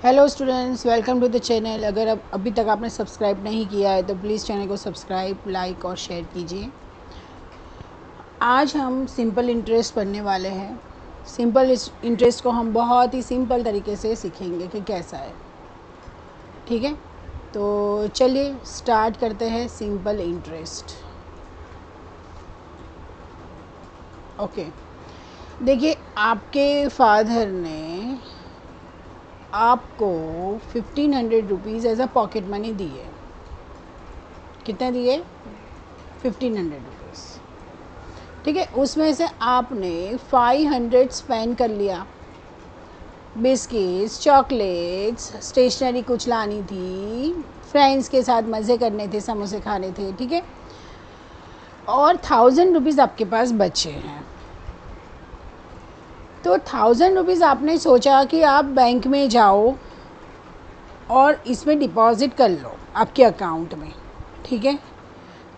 Hello students, welcome to the channel. अगर अब अभी तक आपने सब्सक्राइब नहीं किया है तो प्लीज़ चैनल को सब्सक्राइब, लाइक और शेयर कीजिए। आज हम सिंपल इंटरेस्ट पढ़ने वाले हैं। सिंपल इंटरेस्ट को हम बहुत ही सिंपल तरीके से सीखेंगे कि कैसा है। ठीक है, तो चलिए स्टार्ट करते हैं सिंपल इंटरेस्ट। ओके, देखिए आपके फादर ने आपको 1500 rupees as a pocket money दी है। कितने दिए? 1500 रुपीज़। ठीक है, उसमें से आपने 500 स्पेंड कर लिया। बिस्किट्स, चॉकलेट्स, स्टेशनरी कुछ लानी थी, फ्रेंड्स के साथ मज़े करने थे, समोसे खाने थे। ठीक है, और 1000 रुपीज़ आपके पास बचे हैं। तो 1000 रुपीज़ आपने सोचा कि आप बैंक में जाओ और इसमें डिपॉज़िट कर लो आपके अकाउंट में। ठीक है,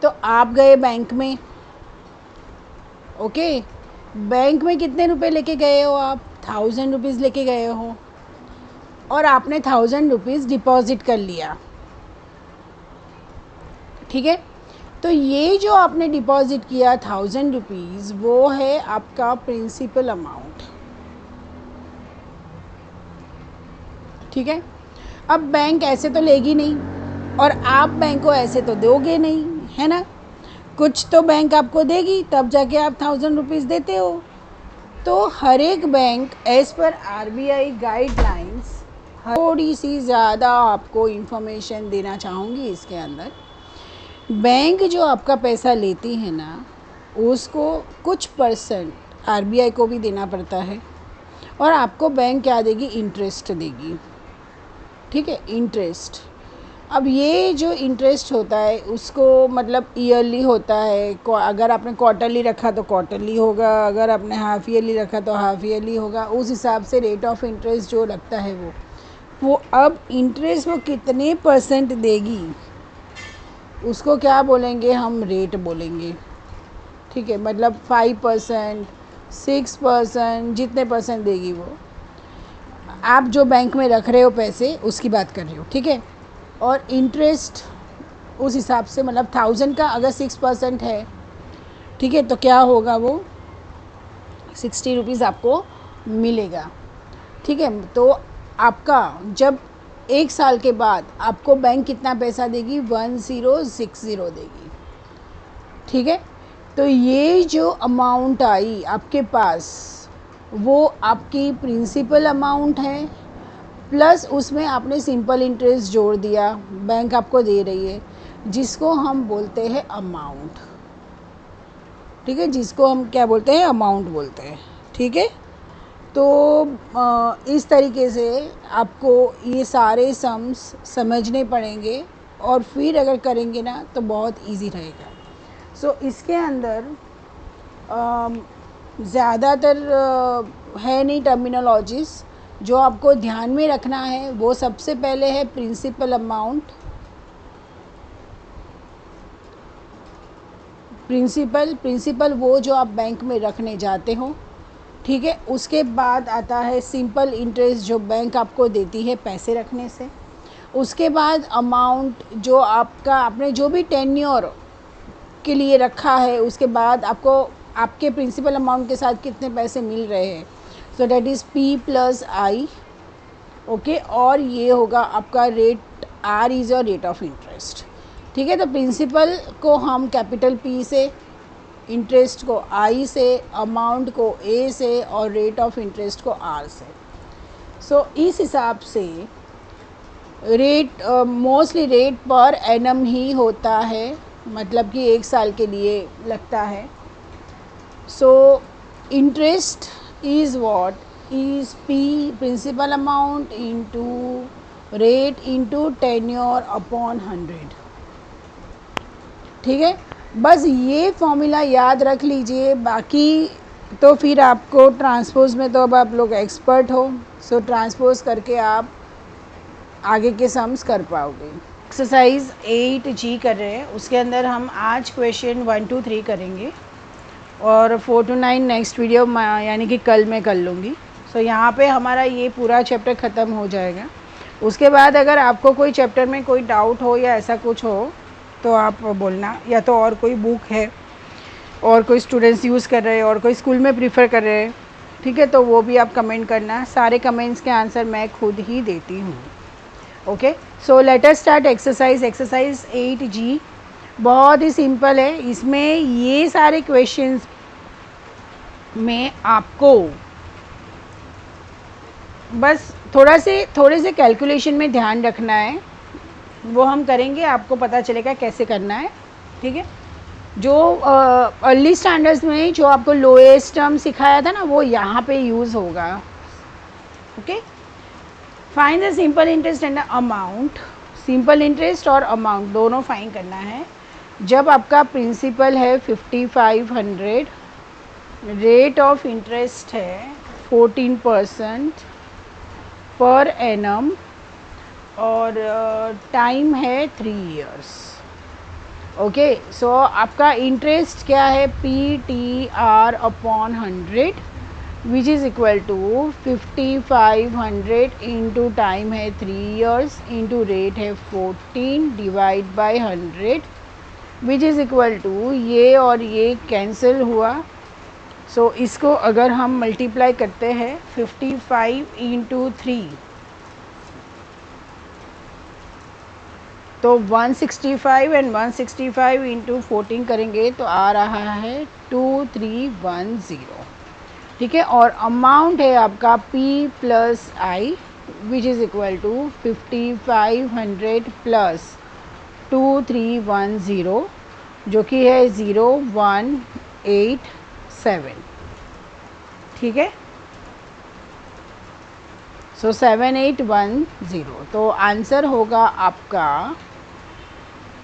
तो आप गए बैंक में। ओके, बैंक में कितने रुपए लेके गए हो आप? 1000 रुपीज़ लेके गए हो और आपने 1000 रुपीज़ डिपॉज़िट कर लिया। ठीक है, तो ये जो आपने डिपॉज़िट किया 1000 रुपीज़, वो है आपका प्रिंसिपल अमाउंट। ठीक है, अब बैंक ऐसे तो लेगी नहीं और आप बैंक को ऐसे तो दोगे नहीं, है ना। कुछ तो बैंक आपको देगी, तब जाके आप 1000 रुपीज़ देते हो। तो हर एक bank as per RBI guidelines थोड़ी सी ज़्यादा आपको इन्फॉर्मेशन देना चाहूँगी इसके अंदर। बैंक जो आपका पैसा लेती है ना, उसको कुछ परसेंट आरबीआई को भी देना पड़ता है और आपको बैंक क्या देगी? इंटरेस्ट देगी। ठीक है, इंटरेस्ट। अब ये जो इंटरेस्ट होता है उसको मतलब ईयरली होता है। अगर आपने क्वार्टरली रखा तो क्वार्टरली होगा, अगर आपने हाफ ईयरली रखा तो हाफ ईयरली होगा। उस हिसाब से रेट ऑफ इंटरेस्ट जो लगता है वो अब इंटरेस्ट वो कितने परसेंट देगी उसको क्या बोलेंगे? हम रेट बोलेंगे। ठीक है, मतलब 5%, 6%, जितने परसेंट देगी वो आप जो बैंक में रख रहे हो पैसे उसकी बात कर रही हो। ठीक है, और इंटरेस्ट उस हिसाब से मतलब 1000 का अगर 6% है, ठीक है, तो क्या होगा? वो 60 रुपीज़ आपको मिलेगा। ठीक है, तो आपका जब 1 साल के बाद आपको बैंक कितना पैसा देगी? 1060 देगी। ठीक है, तो ये जो अमाउंट आई आपके पास वो आपकी प्रिंसिपल अमाउंट है, प्लस उसमें आपने सिंपल इंटरेस्ट जोड़ दिया, बैंक आपको दे रही है, जिसको हम बोलते हैं अमाउंट। ठीक है, जिसको हम क्या बोलते हैं? अमाउंट बोलते हैं। ठीक है, तो इस तरीके से आपको ये सारे सम्स समझने पड़ेंगे और फिर अगर करेंगे ना तो बहुत इजी रहेगा। सो इसके अंदर ज़्यादातर है नहीं टर्मिनोलॉजीज़। जो आपको ध्यान में रखना है वो सबसे पहले है प्रिंसिपल अमाउंट। प्रिंसिपल वो जो आप बैंक में रखने जाते हो। ठीक है, उसके बाद आता है सिंपल इंटरेस्ट जो बैंक आपको देती है पैसे रखने से। उसके बाद अमाउंट जो आपने जो भी टेन्योर के लिए रखा है, उसके बाद आपको आपके प्रिंसिपल अमाउंट के साथ कितने पैसे मिल रहे हैं। So that is P+I। Okay, और ये होगा आपका rate, R is your rate of interest. ठीक है, तो प्रिंसिपल को हम कैपिटल P से, इंटरेस्ट को I से, अमाउंट को A से और रेट ऑफ इंटरेस्ट को R से। सो इस हिसाब से rate mostly rate per annum ही होता है, मतलब कि 1 साल के लिए लगता है। So interest is what is P principal amount into rate into tenure upon 100। ठीक है, बस ये फॉर्मूला याद रख लीजिए। बाकी तो फिर आपको ट्रांसपोज में तो अब आप लोग एक्सपर्ट हो, सो ट्रांसपोज करके आप आगे के सम्स कर पाओगे। एक्सरसाइज 8G कर रहे हैं, उसके अंदर हम आज क्वेश्चन 1 2 3 करेंगे और 4 to 9 नेक्स्ट वीडियो यानी कि कल मैं कर लूँगी। सो यहाँ पे हमारा ये पूरा चैप्टर ख़त्म हो जाएगा। उसके बाद अगर आपको कोई चैप्टर में कोई डाउट हो या ऐसा कुछ हो तो आप बोलना, या तो और कोई बुक है और कोई स्टूडेंट्स यूज़ कर रहे हैं और कोई स्कूल में प्रीफर कर रहे हैं, ठीक है, तो वो भी आप कमेंट करना। सारे कमेंट्स के आंसर मैं खुद ही देती हूँ। Okay, so let us start exercise 8G। बहुत ही सिंपल है। इसमें ये सारे क्वेश्चंस में आपको बस थोड़े से कैलकुलेशन में ध्यान रखना है, वो हम करेंगे, आपको पता चलेगा कैसे करना है, ठीक है। जो अर्ली स्टैंडर्ड्स में जो आपको लोएस्ट टर्म सिखाया था ना, वो यहाँ पे यूज़ होगा। Okay, find the simple interest and amount. Simple interest और अमाउंट दोनों फाइंड करना है। जब आपका प्रिंसिपल है 5500, रेट ऑफ इंटरेस्ट है 14% पर एनम और टाइम है 3 इयर्स। ओके, सो आपका इंटरेस्ट क्या है, PTR upon 100 which is equal to 5500 into time है 3 इयर्स इंटू रेट है 14 divide by 100 which is equal to, ये और ये कैंसिल हुआ। सो इसको अगर हम मल्टीप्लाई करते हैं 55 इंटू 3 तो 165 एंड 165 इंटू 14 करेंगे तो आ रहा है 2310, ठीक है। और अमाउंट है आपका P plus I which is equal to 5500 plus 2310 जो कि है 0187, ठीक है। सो 7810, तो आंसर होगा आपका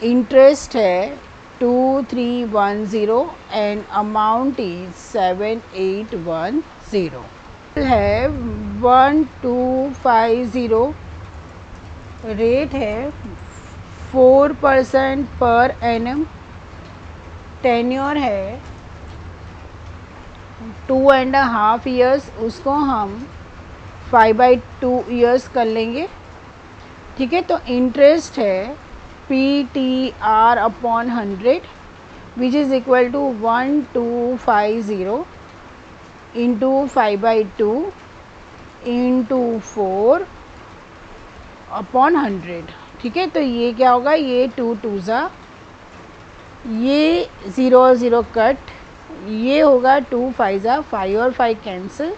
इंटरेस्ट है 2310 एंड अमाउंट इज 7810 है 1250, रेट है 4% पर एनम, टेन्योर है 2.5 ईयर्स, उसको हम 5/2 ईयर्स कर लेंगे, ठीक है। तो इंटरेस्ट है PTR upon 100 which is equal to 1250 into 5/2 into 4 upon 100, ठीक है। तो ये क्या होगा, ये 2 2 ये 0 0 कट, ये होगा 2 5 5 और 5 कैंसिल,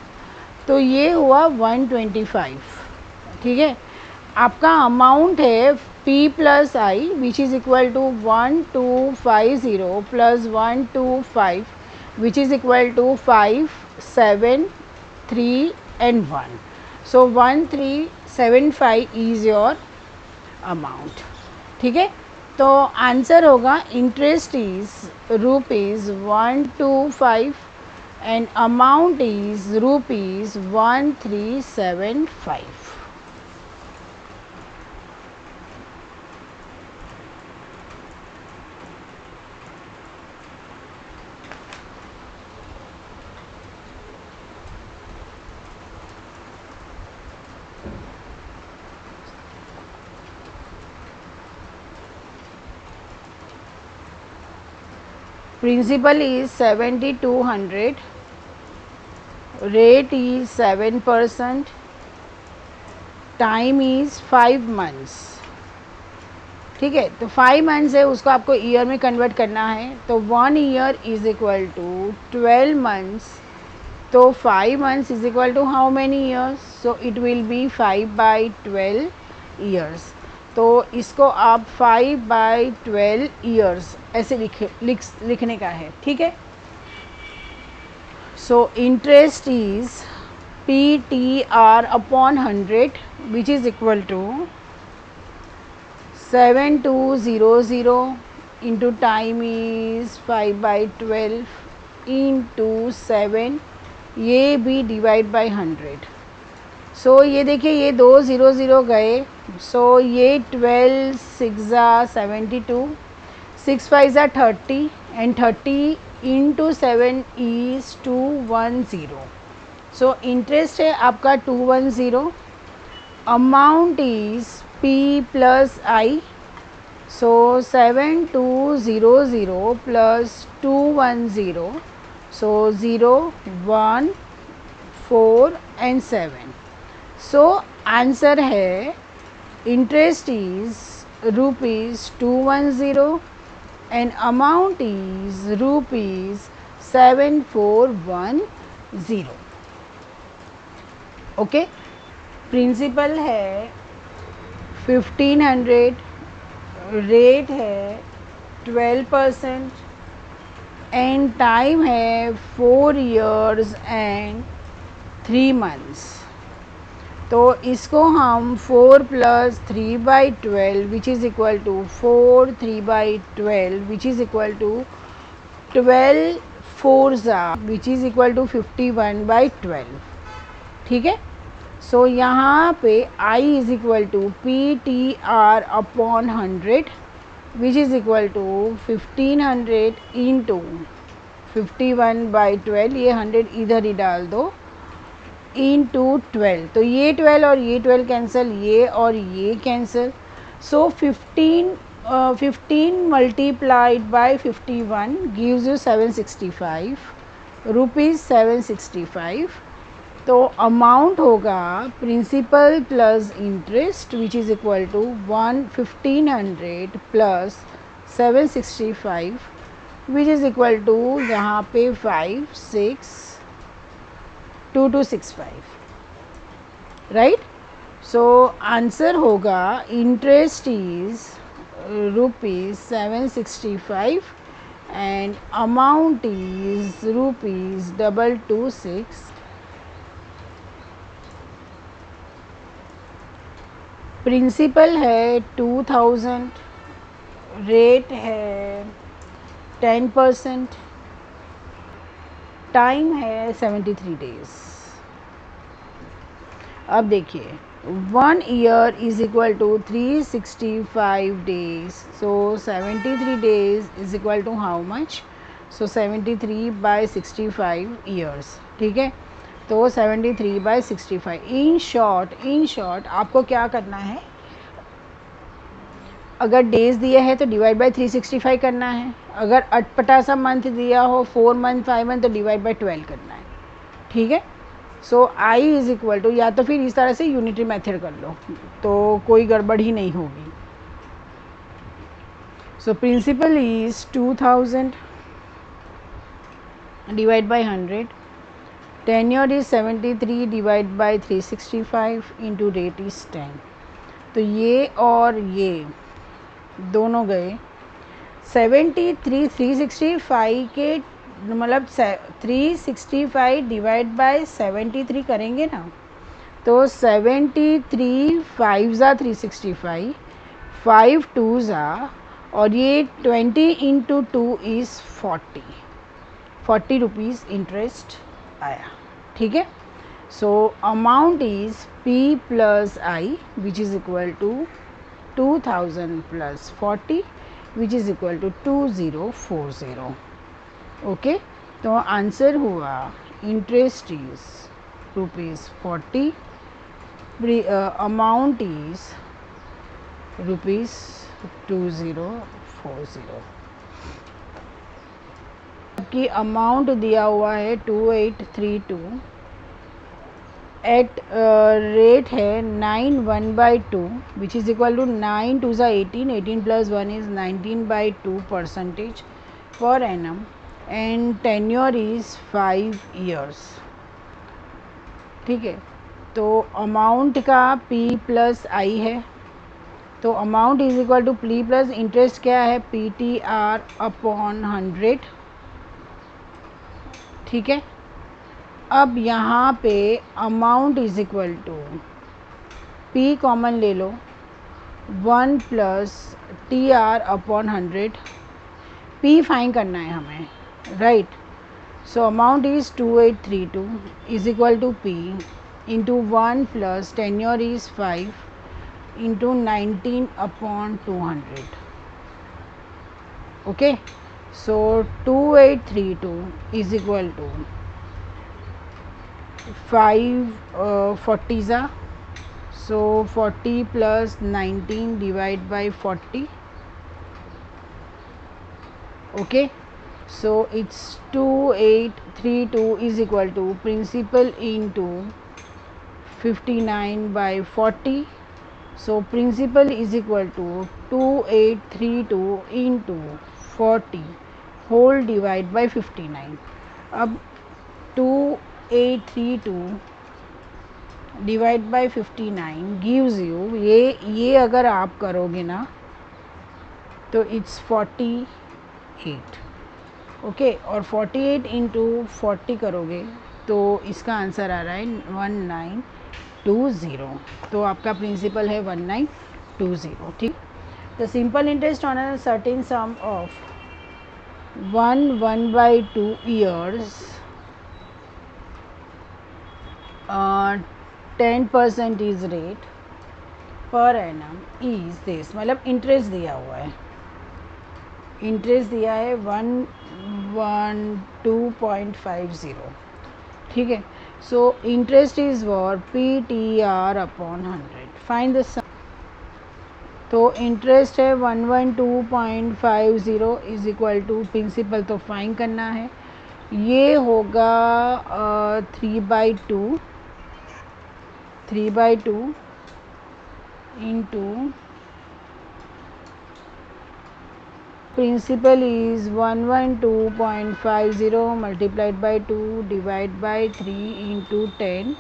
तो ये हुआ 125, ठीक है। आपका अमाउंट है P plus I which is equal to 1250 plus 125 which is equal to 5 7 3 and 1, so 1375 is your amount, ठीक है। तो आंसर होगा interest is ₹125 and amount is ₹1375. Principal is 7200, rate is 7%, time is 5 months, ठीक है। तो 5 months है, उसको आपको ईयर में कन्वर्ट करना है, तो 1 year is equal to 12 months, तो 5 months is equal to how many years, so it will be 5/12 years. तो इसको आप 5/12 ईयर्स ऐसे लिखने का है, ठीक है। So interest is PTR upon 100 which is equal to 7200 into time is 5/12 into 7, ये भी डिवाइड बाय 100। सो ये देखिए, ये 2 0 0 गए, सो ये 12 6 72, 6 5 30 and 30 into 7 is 210। So interest है आपका 210 amount is P plus I. So 7200 plus 210. So 0, 1, 4 and 7. So answer है interest is rupees 210 and amount is rupees 7410. Okay. Principal है 1500, रेट है 12% एंड टाइम है 4 years एंड 3 months. तो इसको हम 4 + 3/12 which is equal to 4 3/12 which is equal to 12 4s which is equal to 51/12. ठीक है. So यहाँ पे I is equal to PTR upon 100 which is equal to 1500 into 51/12. ये 100 इधर ही डाल दो इंटू 12. तो ये 12 और ये 12 कैंसिल, ये और ये cancel. So 15 multiplied by 51 gives you 765 rupees 765. तो अमाउंट होगा principal plus interest which is equal to 1500 plus 765 which is equal to यहाँ पे 56265. राइट. सो आंसर होगा interest is rupees 765 and amount is rupees 226. Principal है 2000, rate है 10%, time है 73 days. अब देखिए 1 year is equal to 365 days. So 73 days is equal to how much? So 73/65 years. ठीक है. तो 73/65. इन शॉर्ट आपको क्या करना है, अगर डेज दिया है तो डिवाइड बाय 365 करना है. अगर अटपटा सा मंथ दिया हो 4 month 5 month तो डिवाइड बाय 12 करना है. ठीक है. सो I इज़ इक्वल टू, या तो फिर इस तरह से यूनिटरी मेथड कर लो तो कोई गड़बड़ ही नहीं होगी. So principal is 2000 divide by 100. Tenure is 73 divide by 365 into rate is 10. तो ये और ये दोनों गए 73 365 के मतलब 365 डिवाइड बाय 73 करेंगे ना. तो 73 5 365, 5 2 और ये 20 इंटू 2 इज़ 40 रुपीज़ इंटरेस्ट आया. ठीक है. So amount is P plus I which is equal to 2000 plus 40 which is equal to 2040. Okay. तो आंसर हुआ इंटरेस्ट इज ₹40, अमाउंट इज ₹2040. की अमाउंट दिया हुआ है 2832, एट रेट है 9/2 which is equal to 9 2 18, 18 + 1 is 19/2% per annum and tenure is 5 years. ठीक है. तो अमाउंट का P प्लस I है. तो amount is equal to P plus interest क्या है PTR अपॉन 100. ठीक है. अब यहाँ पे amount is equal to P common ले लो 1 + TR अपॉन 100. P फाइन करना है हमें. Right. So amount is 2832 is equal to P into 1 + tenure is 5 into 19 upon 200. Okay. So 2832 is equal to 5 40 So 40 plus 19 divide by 40. Okay, so it's 2832 is equal to principal into 59 by 40. So principal is equal to 2832 into 40 whole divide by 59. अब 2832 divide by 59 gives you, ये अगर आप करोगे ना तो it's 48. Okay, और 48 into 40 करोगे तो इसका आंसर आ रहा है 1920. तो आपका प्रिंसिपल है 1920. ठीक. The simple interest on a certain sum of 1/2 years 10% is rate per annum is this. मतलब इंटरेस्ट दिया हुआ है, इंटरेस्ट दिया है 112.50. ठीक है. So interest is for PTR upon 100. Find the sum. तो इंटरेस्ट है 112.50 इज इक्वल टू प्रिंसिपल तो फाइंड करना है. ये होगा 3/2 into principal is 112.50 multiplied by 2 divide by 3 into 10.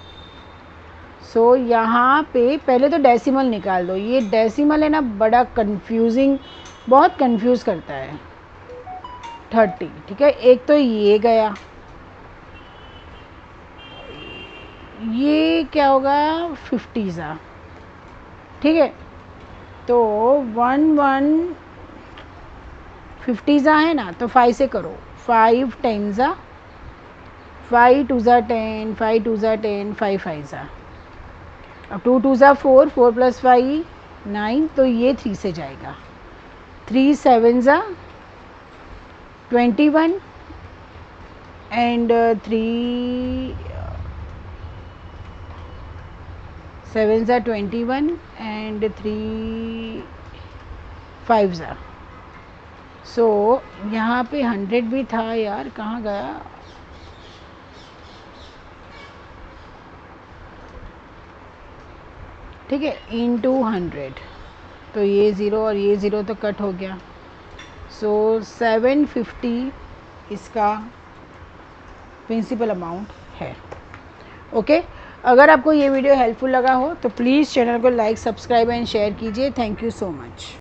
सो यहाँ पे पहले तो डेसिमल निकाल दो. ये डेसिमल है ना, बड़ा कंफ्यूजिंग, बहुत कंफ्यूज करता है. 30. ठीक है. एक तो ये गया, ये क्या होगा 50 सा. ठीक है. तो 50 सा है ना, तो 5 से करो. 5 10 सा, 5 2 सा 10, 5 2 सा 10, 5 5 सा. अब 2 2 सा 4, 4 प्लस 5 9. तो ये 3 से जाएगा. 3 7 सा 21 एंड 3 7 सा 21 एंड 3 5 सा. सो यहाँ पे 100 भी था यार, कहाँ गया. ठीक है. इनटू 100. तो ये 0 और ये 0 तो कट हो गया. सो 750 इसका प्रिंसिपल अमाउंट है. ओके. अगर आपको ये वीडियो हेल्पफुल लगा हो तो प्लीज़ चैनल को लाइक, सब्सक्राइब एंड शेयर कीजिए. Thank you so much.